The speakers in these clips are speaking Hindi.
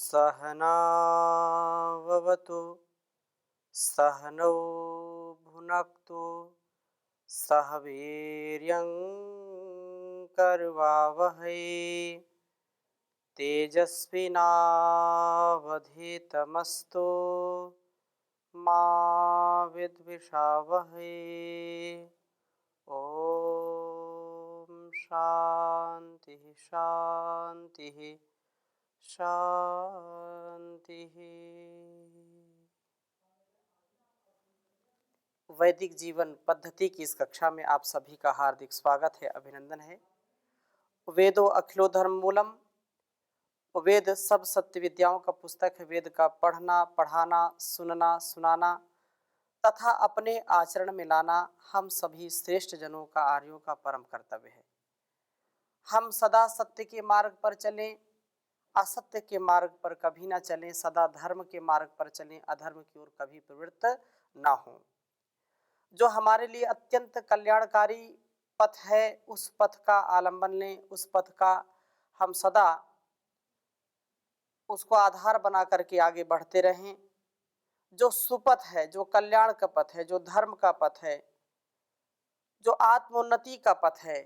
सहनाववतु सहनौ भुनक्तु सह वीर्यं करवावहै तेजस्विनावधीतमस्तु मा विद्विषावहै। ओम शांति शांति शांति। वैदिक जीवन पद्धति की इस कक्षा में आप सभी का हार्दिक स्वागत है, अभिनंदन है। वेदो अखिलो धर्म मूलम, वेद सब सत्य विद्याओं का पुस्तक है। वेद का पढ़ना, पढ़ाना, सुनना, सुनाना तथा अपने आचरण में लाना हम सभी श्रेष्ठ जनों का, आर्यों का परम कर्तव्य है। हम सदा सत्य के मार्ग पर चलें, असत्य के मार्ग पर कभी ना चलें, सदा धर्म के मार्ग पर चलें, अधर्म की ओर कभी प्रवृत्त ना हों। जो हमारे लिए अत्यंत कल्याणकारी पथ है, उस पथ का आलंबन लें, उस पथ का हम सदा उसको आधार बना करके आगे बढ़ते रहें। जो सुपथ है, जो कल्याण का पथ है, जो धर्म का पथ है, जो आत्मोन्नति का पथ है,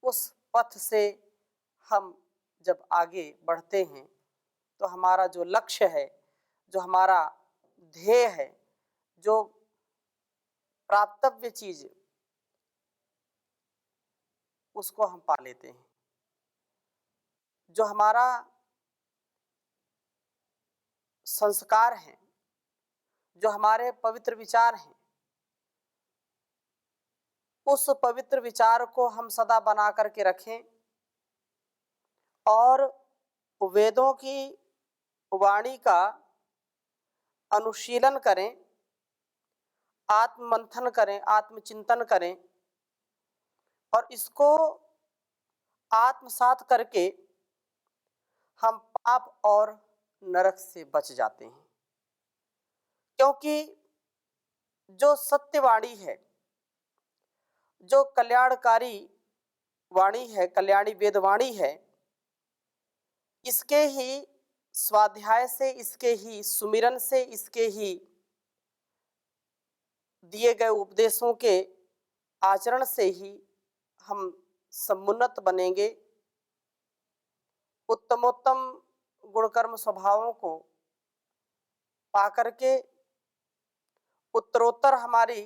उस पथ से हम जब आगे बढ़ते हैं तो हमारा जो लक्ष्य है, जो हमारा ध्येय है, जो प्राप्तव्य चीज, उसको हम पा लेते हैं। जो हमारा संस्कार है, जो हमारे पवित्र विचार हैं, उस पवित्र विचार को हम सदा बना करके रखें और वेदों की वाणी का अनुशीलन करें, आत्ममंथन करें, आत्मचिंतन करें और इसको आत्मसात करके हम पाप और नरक से बच जाते हैं। क्योंकि जो सत्यवाणी है, जो कल्याणकारी वाणी है, कल्याणी वेदवाणी है, इसके ही स्वाध्याय से, इसके ही सुमिरन से, इसके ही दिए गए उपदेशों के आचरण से ही हम समुन्नत बनेंगे, उत्तमोत्तम गुणकर्म स्वभावों को पाकर के उत्तरोत्तर हमारी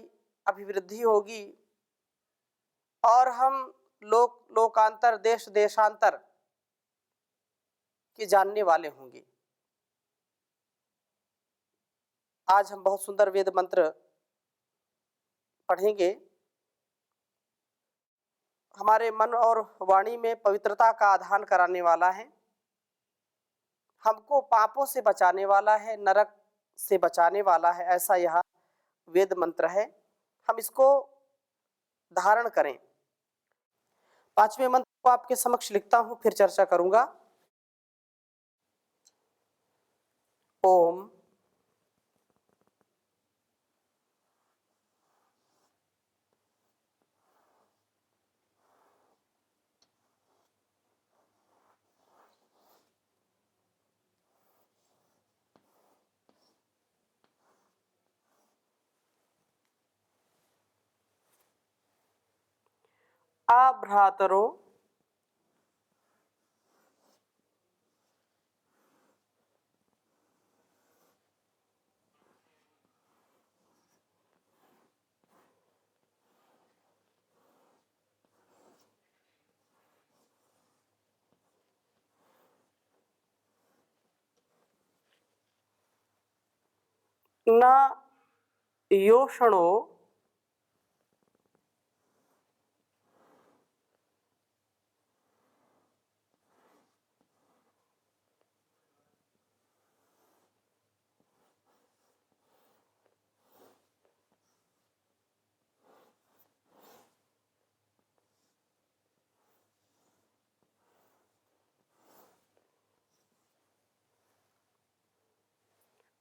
अभिवृद्धि होगी और हम लोकांतर, देश देशांतर के जानने वाले होंगे। आज हम बहुत सुंदर वेद मंत्र पढ़ेंगे। हमारे मन और वाणी में पवित्रता का आधान कराने वाला है, हमको पापों से बचाने वाला है, नरक से बचाने वाला है, ऐसा यह वेद मंत्र है। हम इसको धारण करें। पांचवें मंत्र को आपके समक्ष लिखता हूं, फिर चर्चा करूंगा। ओम आभ्रातरो न योषणो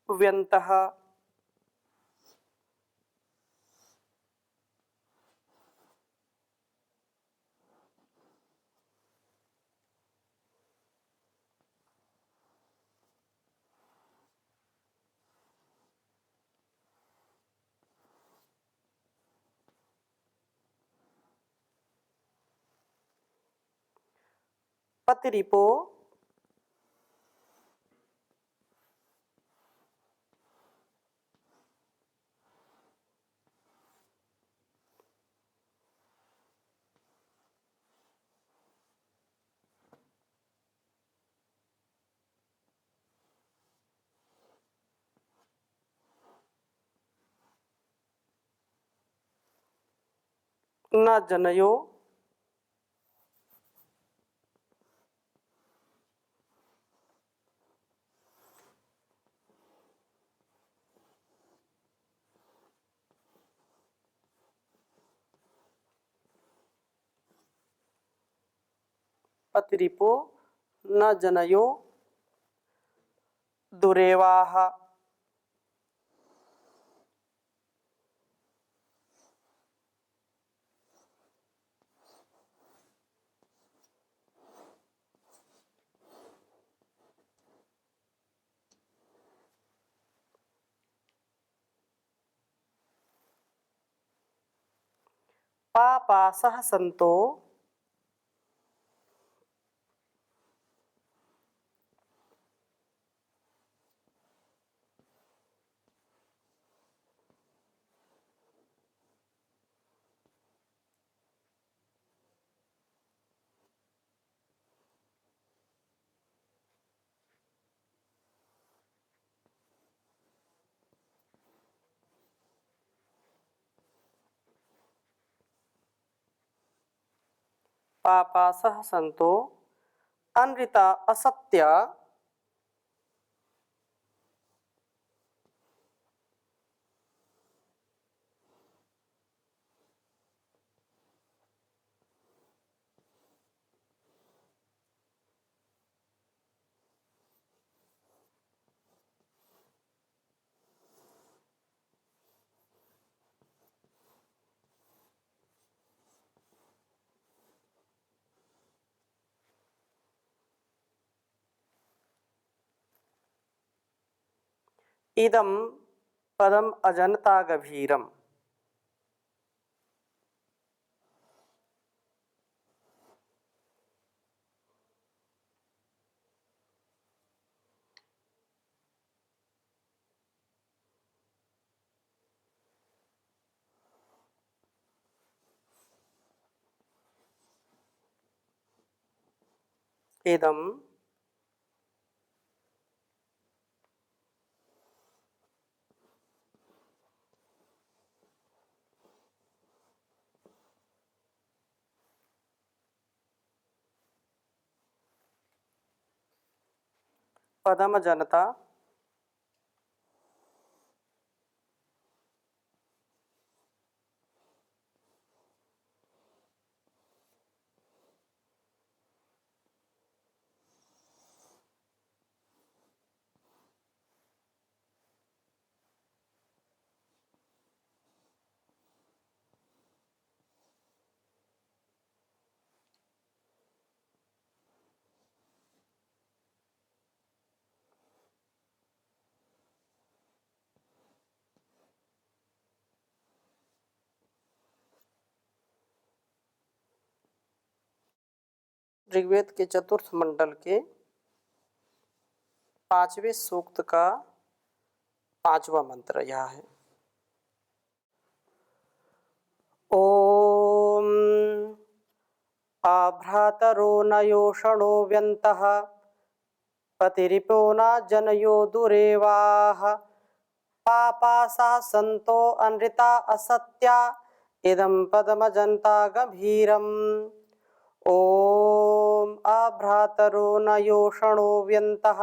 व्यन्तः पतिरिपो न जनयो पतिरिपो न जनयो दुरेवाः। पापासः सन्तो पापासः सन्तो अनृता असत्या इदं पदम अजनता गभीरम। इदं पदम जनता ऋग्वेद के चतुर्थ मंडल के 5वें सूक्त का 5वां मंत्र यह है। ओम आभ्रातरो न योषणो व्यन्तः पतिरिपो न जनयो दुरेवाः पापासा सन्तो अनृता असत्या इदं पदमजन्ता गभीरम्। ओम आभ्रातरो न योषणो व्यन्तः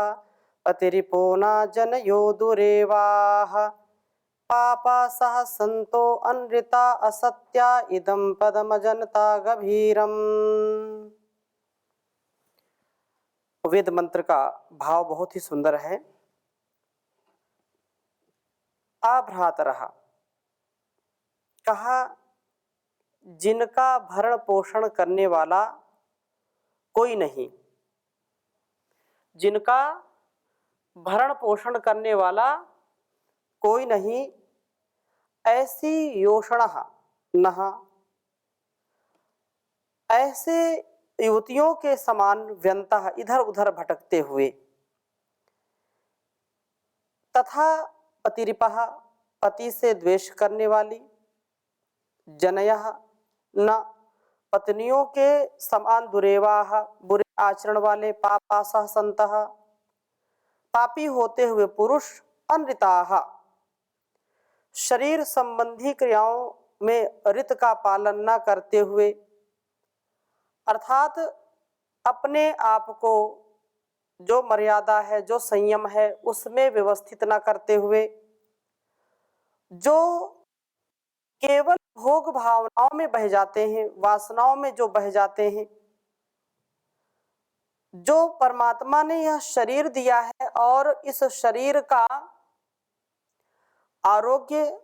पतिरिपो न जनयो दुरेवाः पापासः सन्तो अनृता असत्या इदं पदमजन्ता गभीरम्। वेद मंत्र का भाव बहुत ही सुंदर है। आभ्रातरः कहा जिनका भरण पोषण करने वाला कोई नहीं, जिनका भरण पोषण करने वाला कोई नहीं, ऐसी योषणः नः, ऐसे युवतियों के समान व्यंतः इधर उधर भटकते हुए, तथा पतिरिपः पति से द्वेष करने वाली, जनयः न पत्नियों के समान दुरेवाः बुरे आचरण वाले, पापासः संतः पापी होते हुए पुरुष, अनृताः शरीर संबंधी क्रियाओं में ऋत का पालन न करते हुए, अर्थात अपने आप को जो मर्यादा है, जो संयम है, उसमें व्यवस्थित न करते हुए, जो केवल भोग भावनाओं में बह जाते हैं, वासनाओं में जो बह जाते हैं, जो परमात्मा ने यह शरीर दिया है और इस शरीर का आरोग्य,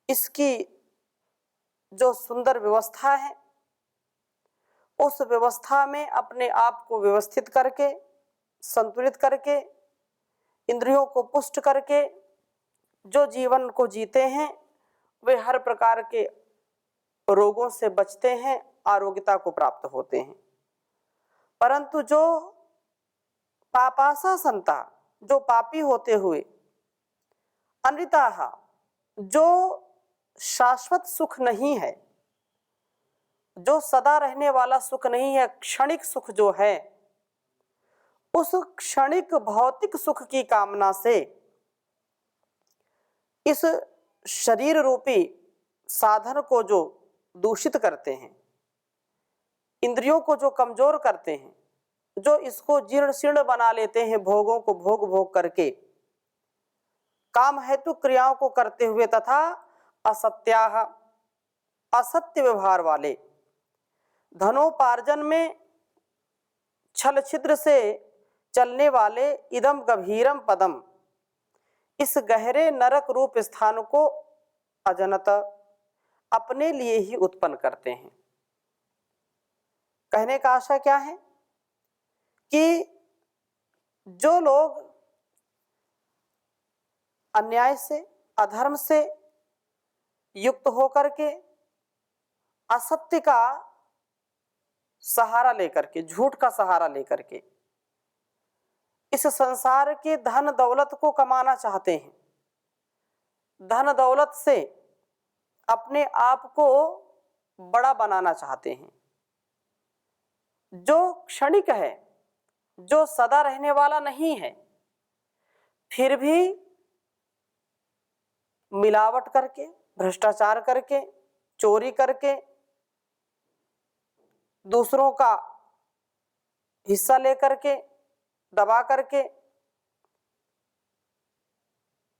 इसकी जो सुंदर व्यवस्था है, उस व्यवस्था में अपने आप को व्यवस्थित करके, संतुलित करके, इंद्रियों को पुष्ट करके जो जीवन को जीते हैं, वे हर प्रकार के रोगों से बचते हैं, आरोग्यता को प्राप्त होते हैं। परंतु जो पापासा संता, जो पापी होते हुए, अनृताः जो शाश्वत सुख नहीं है, जो सदा रहने वाला सुख नहीं है, क्षणिक सुख जो है, उस क्षणिक भौतिक सुख की कामना से इस शरीर रूपी साधन को जो दूषित करते हैं, इंद्रियों को जो कमजोर करते हैं, जो इसको जीर्ण शीर्ण बना लेते हैं, भोगों को भोग भोग करके, काम हेतु क्रियाओं को करते हुए, तथा असत्याः असत्य व्यवहार वाले, धनोपार्जन में छल छिद्र से चलने वाले, इदम गभीरम पदम इस गहरे नरक रूप स्थान को अजनत अपने लिए ही उत्पन्न करते हैं। कहने का आशा क्या है कि जो लोग अन्याय से, अधर्म से युक्त होकर के, असत्य का सहारा लेकर के, झूठ का सहारा लेकर के इस संसार के धन दौलत को कमाना चाहते हैं, धन दौलत से अपने आप को बड़ा बनाना चाहते हैं, जो क्षणिक है, जो सदा रहने वाला नहीं है, फिर भी मिलावट करके, भ्रष्टाचार करके, चोरी करके, दूसरों का हिस्सा लेकर के, दबा करके,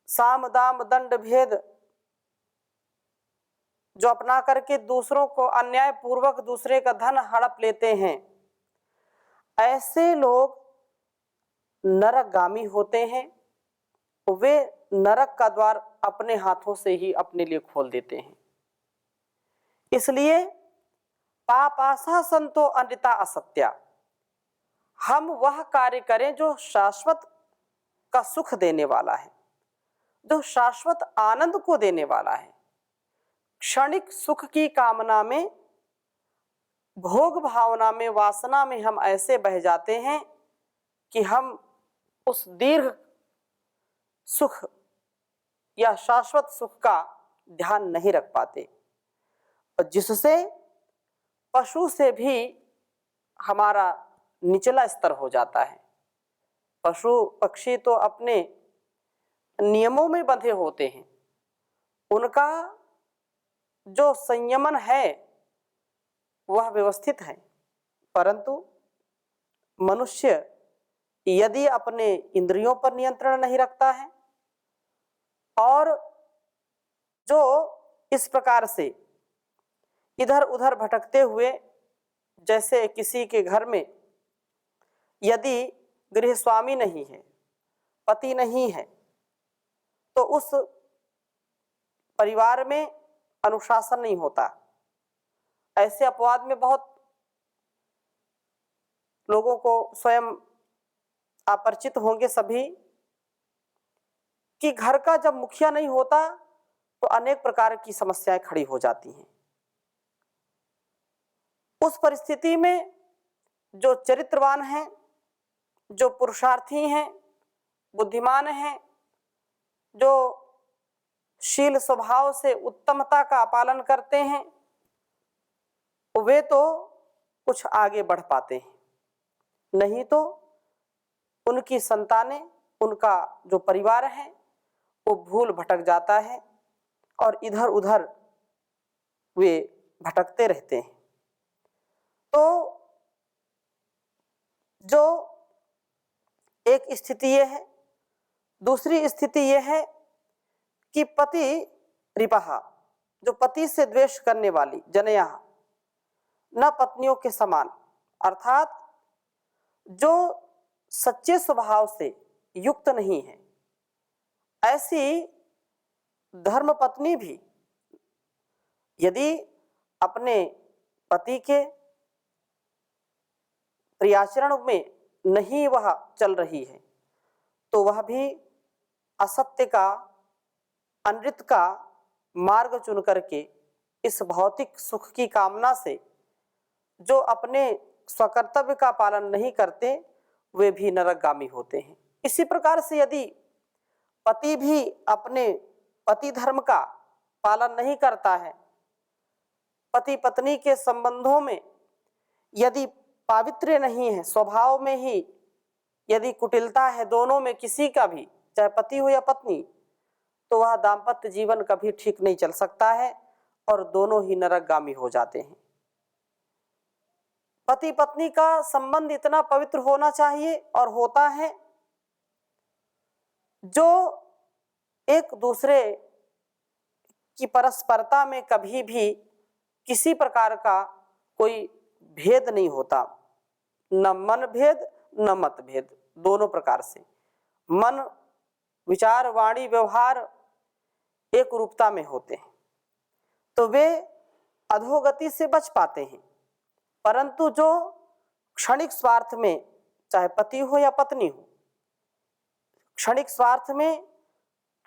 साम दाम दंड भेद जो अपना करके दूसरों को अन्याय पूर्वक दूसरे का धन हड़प लेते हैं, ऐसे लोग नरकगामी होते हैं। वे नरक का द्वार अपने हाथों से ही अपने लिए खोल देते हैं। इसलिए पापासा संतो अनृता असत्या, हम वह कार्य करें जो शाश्वत का सुख देने वाला है, जो शाश्वत आनंद को देने वाला है। क्षणिक सुख की कामना में, भोग भावना में, वासना में हम ऐसे बह जाते हैं कि हम उस दीर्घ सुख या शाश्वत सुख का ध्यान नहीं रख पाते, और जिससे पशु से भी हमारा निचला स्तर हो जाता है। पशु पक्षी तो अपने नियमों में बंधे होते हैं, उनका जो संयमन है वह व्यवस्थित है, परंतु मनुष्य यदि अपने इंद्रियों पर नियंत्रण नहीं रखता है और जो इस प्रकार से इधर उधर भटकते हुए, जैसे किसी के घर में यदि गृह स्वामी नहीं है, पति नहीं है, तो उस परिवार में अनुशासन नहीं होता। ऐसे अपवाद में बहुत लोगों को स्वयं अपरिचित होंगे सभी कि घर का जब मुखिया नहीं होता तो अनेक प्रकार की समस्याएं खड़ी हो जाती हैं। उस परिस्थिति में जो चरित्रवान हैं, जो पुरुषार्थी हैं, बुद्धिमान हैं, जो शील स्वभाव से उत्तमता का पालन करते हैं, वे तो कुछ आगे बढ़ पाते हैं, नहीं तो उनकी संतानें, उनका जो परिवार है वो भूल भटक जाता है और इधर उधर वे भटकते रहते हैं। तो जो एक स्थिति ये है। दूसरी स्थिति ये है कि पति रिपहा, जो पति से द्वेष करने वाली जनया न पत्नियों के समान, अर्थात जो सच्चे स्वभाव से युक्त नहीं है, ऐसी धर्म पत्नी भी यदि अपने पति के प्रियाचरण में नहीं वह चल रही है तो वह भी असत्य का, अनृत का मार्ग चुन करके इस भौतिक सुख की कामना से जो अपने स्वकर्तव्य का पालन नहीं करते वे भी नरकगामी होते हैं। इसी प्रकार से यदि पति भी अपने पति धर्म का पालन नहीं करता है, पति पत्नी के संबंधों में यदि पावित्र्य नहीं है, स्वभाव में ही यदि कुटिलता है दोनों में किसी का भी, चाहे पति हो या पत्नी, तो वह दाम्पत्य जीवन कभी ठीक नहीं चल सकता है और दोनों ही नरकगामी हो जाते हैं। पति पत्नी का संबंध इतना पवित्र होना चाहिए और होता है जो एक दूसरे की परस्परता में कभी भी किसी प्रकार का कोई भेद नहीं होता, न मन भेद न मत भेद, दोनों प्रकार से मन, विचार, वाणी, व्यवहार एक रूपता में होते हैं तो वे अधोगति से बच पाते हैं। परंतु जो क्षणिक स्वार्थ में, चाहे पति हो या पत्नी हो, क्षणिक स्वार्थ में,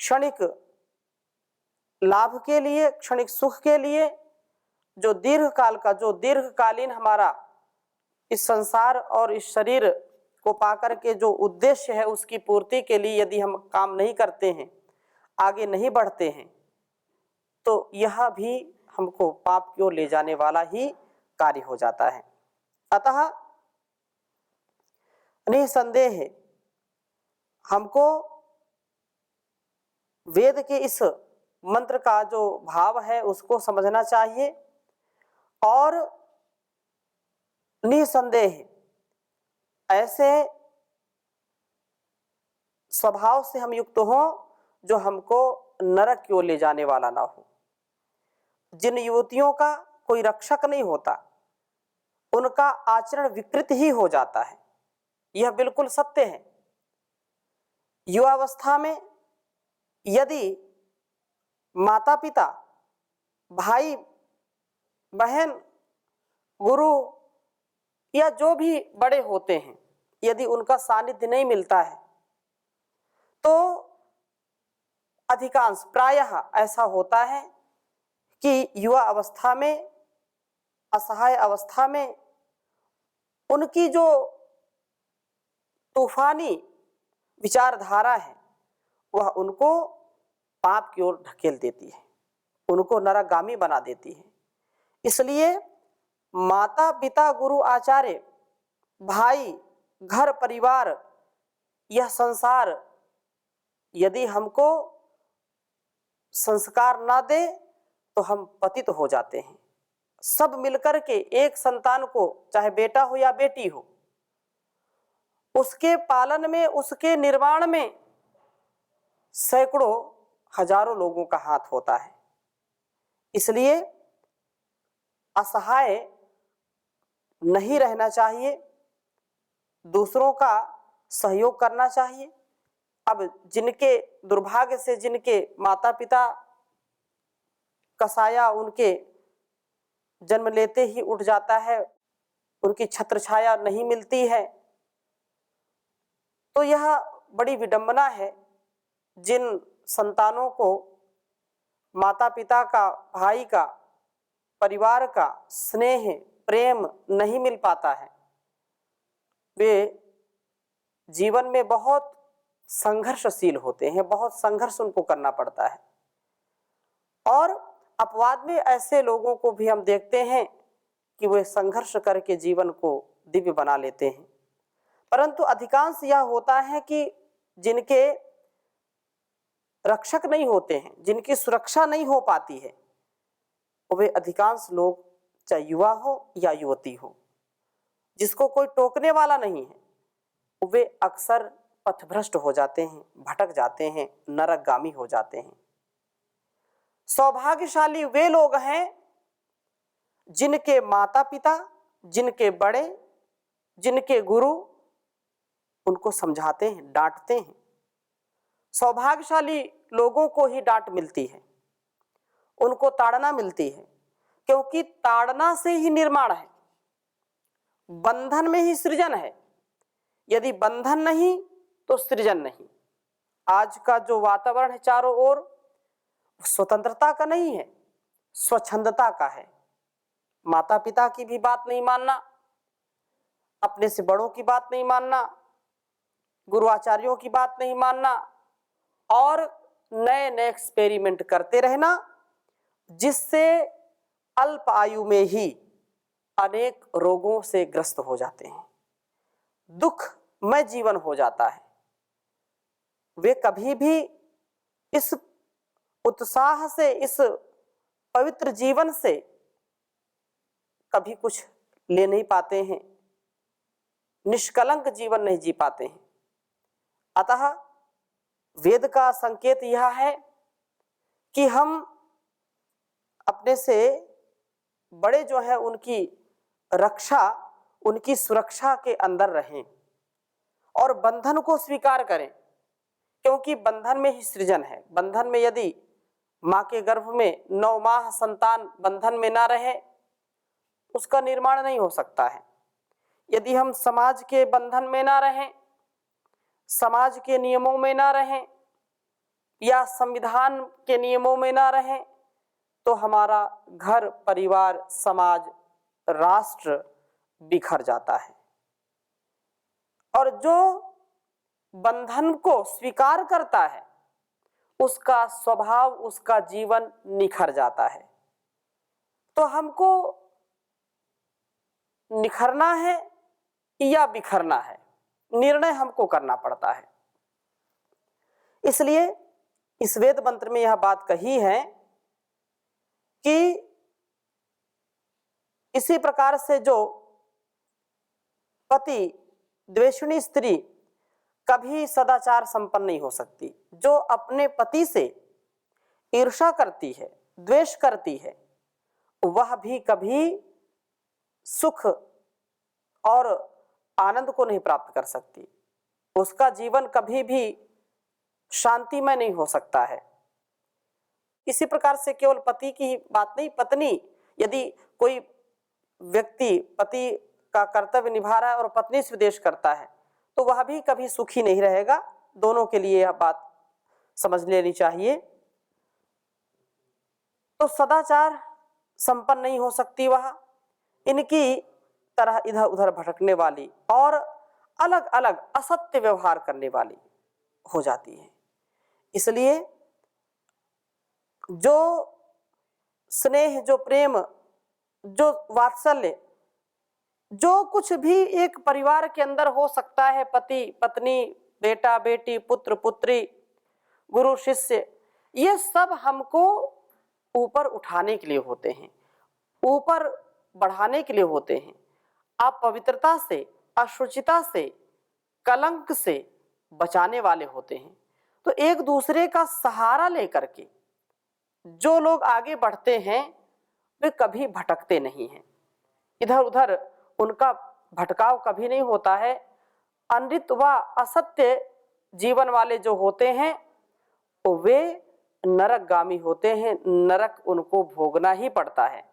क्षणिक लाभ के लिए, क्षणिक सुख के लिए, जो दीर्घकाल का, जो दीर्घकालीन हमारा इस संसार और इस शरीर को पाकर के जो उद्देश्य है उसकी पूर्ति के लिए यदि हम काम नहीं करते हैं, आगे नहीं बढ़ते हैं, तो यह भी हमको पाप की ओर ले जाने वाला ही कार्य हो जाता है। अतः निसंदेह हमको वेद के इस मंत्र का जो भाव है उसको समझना चाहिए और निसंदेह ऐसे स्वभाव से हम युक्त हों जो हमको नरक की ओर ले जाने वाला ना हो। जिन युवतियों का कोई रक्षक नहीं होता उनका आचरण विकृत ही हो जाता है, यह बिल्कुल सत्य है। युवावस्था में यदि माता पिता, भाई बहन, गुरु या जो भी बड़े होते हैं, यदि उनका सानिध्य नहीं मिलता है तो अधिकांश प्रायः ऐसा होता है कि युवा अवस्था में, असहाय अवस्था में उनकी जो तूफानी विचारधारा है वह उनको पाप की ओर ढकेल देती है, उनको नरकगामी बना देती है। इसलिए माता पिता, गुरु, आचार्य, भाई, घर परिवार, यह संसार यदि हमको संस्कार ना दे तो हम पतित हो जाते हैं। सब मिलकर के एक संतान को, चाहे बेटा हो या बेटी हो, उसके पालन में, उसके निर्माण में सैकड़ों हजारों लोगों का हाथ होता है। इसलिए असहाय नहीं रहना चाहिए, दूसरों का सहयोग करना चाहिए। अब जिनके दुर्भाग्य से, जिनके माता पिता का साया उनके जन्म लेते ही उठ जाता है, उनकी छत्र छाया नहीं मिलती है, तो यह बड़ी विडंबना है। जिन संतानों को माता पिता का, भाई का, परिवार का स्नेह प्रेम नहीं मिल पाता है, वे जीवन में बहुत संघर्षशील होते हैं, बहुत संघर्ष उनको करना पड़ता है। और अपवाद में ऐसे लोगों को भी हम देखते हैं कि वे संघर्ष करके जीवन को दिव्य बना लेते हैं। परंतु अधिकांश यह होता है कि जिनके रक्षक नहीं होते हैं, जिनकी सुरक्षा नहीं हो पाती है, वे अधिकांश लोग चाहे युवा हो या युवती हो, जिसको कोई टोकने वाला नहीं है, वे अक्सर पथभ्रष्ट हो जाते हैं, भटक जाते हैं, नरकगामी हो जाते हैं। सौभाग्यशाली वे लोग हैं जिनके माता पिता, जिनके बड़े, जिनके गुरु उनको समझाते हैं, डांटते हैं। सौभाग्यशाली लोगों को ही डांट मिलती है, उनको ताड़ना मिलती है, क्योंकि ताड़ना से ही निर्माण है, बंधन में ही सृजन है। यदि बंधन नहीं तो सृजन नहीं। आज का जो वातावरण है चारों ओर, स्वतंत्रता का नहीं है, स्वच्छंदता का है। माता पिता की भी बात नहीं मानना, अपने से बड़ों की बात नहीं मानना, गुरु आचार्यों की बात नहीं मानना और नए नए एक्सपेरिमेंट करते रहना, जिससे अल्प आयु में ही अनेक रोगों से ग्रस्त हो जाते हैं, दुखमय जीवन हो जाता है। वे कभी भी इस उत्साह से, इस पवित्र जीवन से कभी कुछ ले नहीं पाते हैं, निष्कलंक जीवन नहीं जी पाते हैं। अतः वेद का संकेत यह है कि हम अपने से बड़े जो है उनकी रक्षा, उनकी सुरक्षा के अंदर रहें और बंधन को स्वीकार करें, क्योंकि बंधन में ही सृजन है। बंधन में यदि माँ के गर्भ में 9 माह संतान बंधन में ना रहे, उसका निर्माण नहीं हो सकता है। यदि हम समाज के बंधन में ना रहें, समाज के नियमों में ना रहें या संविधान के नियमों में ना रहें, तो हमारा घर, परिवार, समाज, राष्ट्र बिखर जाता है। और जो बंधन को स्वीकार करता है, उसका स्वभाव, उसका जीवन निखर जाता है। तो हमको निखरना है या बिखरना है, निर्णय हमको करना पड़ता है। इसलिए इस वेद मंत्र में यह बात कही है कि इसी प्रकार से जो पति द्वेषिणी स्त्री कभी सदाचार संपन्न नहीं हो सकती। जो अपने पति से ईर्ष्या करती है, द्वेष करती है, वह भी कभी सुख और आनंद को नहीं प्राप्त कर सकती। उसका जीवन कभी भी शांतिमय नहीं हो सकता है। इसी प्रकार से केवल पति की बात नहीं, पत्नी, यदि कोई व्यक्ति पति का कर्तव्य निभा रहा है और पत्नी से द्वेष करता है, तो वह भी कभी सुखी नहीं रहेगा। दोनों के लिए यह बात समझ लेनी चाहिए। तो सदाचार संपन्न नहीं हो सकती वह, इनकी तरह इधर उधर भटकने वाली और अलग अलग असत्य व्यवहार करने वाली हो जाती है। इसलिए जो स्नेह, जो प्रेम, जो वात्सल्य, जो कुछ भी एक परिवार के अंदर हो सकता है, पति पत्नी, बेटा बेटी, पुत्र पुत्री, गुरु शिष्य, ये सब हमको ऊपर उठाने के लिए होते हैं, ऊपर बढ़ाने के लिए होते हैं। अपवित्रता से, अशुचिता से, कलंक से बचाने वाले होते हैं। तो एक दूसरे का सहारा लेकर के जो लोग आगे बढ़ते हैं, वे कभी भटकते नहीं हैं, इधर उधर उनका भटकाव कभी नहीं होता है। अनृत व असत्य जीवन वाले जो होते हैं, वे नरकगामी होते हैं, नरक उनको भोगना ही पड़ता है,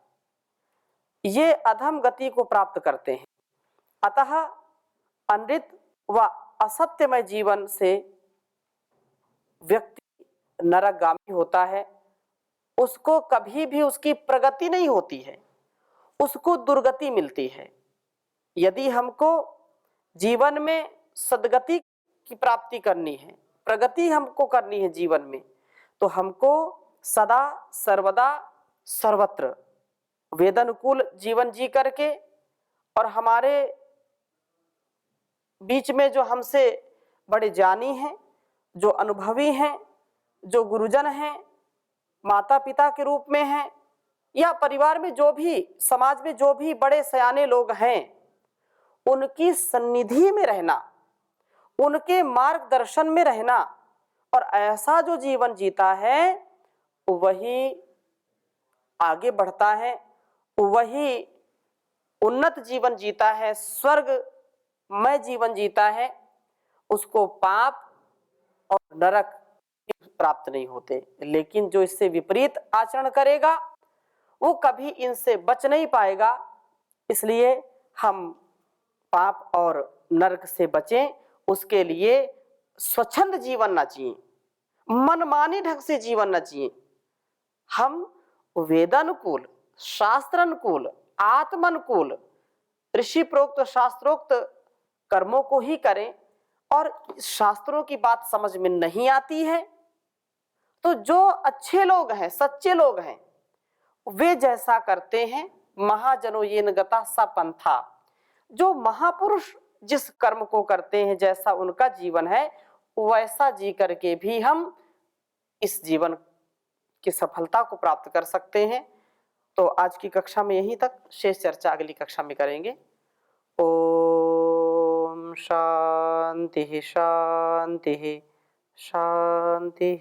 ये अधम गति को प्राप्त करते हैं। अतः अनृत व असत्यमय जीवन से व्यक्ति नरकगामी होता है, उसको कभी भी उसकी प्रगति नहीं होती है, उसको दुर्गति मिलती है। यदि हमको जीवन में सद्गति की प्राप्ति करनी है, प्रगति हमको करनी है जीवन में, तो हमको सदा सर्वदा सर्वत्र वेदानुकूल जीवन जी करके और हमारे बीच में जो हमसे बड़े ज्ञानी हैं, जो अनुभवी हैं, जो गुरुजन हैं, माता पिता के रूप में हैं, या परिवार में जो भी, समाज में जो भी बड़े सयाने लोग हैं, उनकी सन्निधि में रहना, उनके मार्गदर्शन में रहना, और ऐसा जो जीवन जीता है वही आगे बढ़ता है, वही उन्नत जीवन जीता है, स्वर्गमय जीवन जीता है। उसको पाप और नरक प्राप्त नहीं होते। लेकिन जो इससे विपरीत आचरण करेगा वो कभी इनसे बच नहीं पाएगा। इसलिए हम पाप और नरक से बचें, उसके लिए स्वच्छंद जीवन न जिए, मनमाने ढंग से जीवन न जिए। हम वेदानुकूल, शास्त्रानुकूल, आत्मानुकूल, ऋषि प्रोक्त शास्त्रोक्त कर्मों को ही करें। और शास्त्रों की बात समझ में नहीं आती है तो जो अच्छे लोग हैं, सच्चे लोग हैं, वे जैसा करते हैं, महाजनो येन गता स पंथा, जो महापुरुष जिस कर्म को करते हैं, जैसा उनका जीवन है, वैसा जी करके भी हम इस जीवन की सफलता को प्राप्त कर सकते हैं। तो आज की कक्षा में यहीं तक, शेष चर्चा अगली कक्षा में करेंगे। ओम शांति शांति शांति।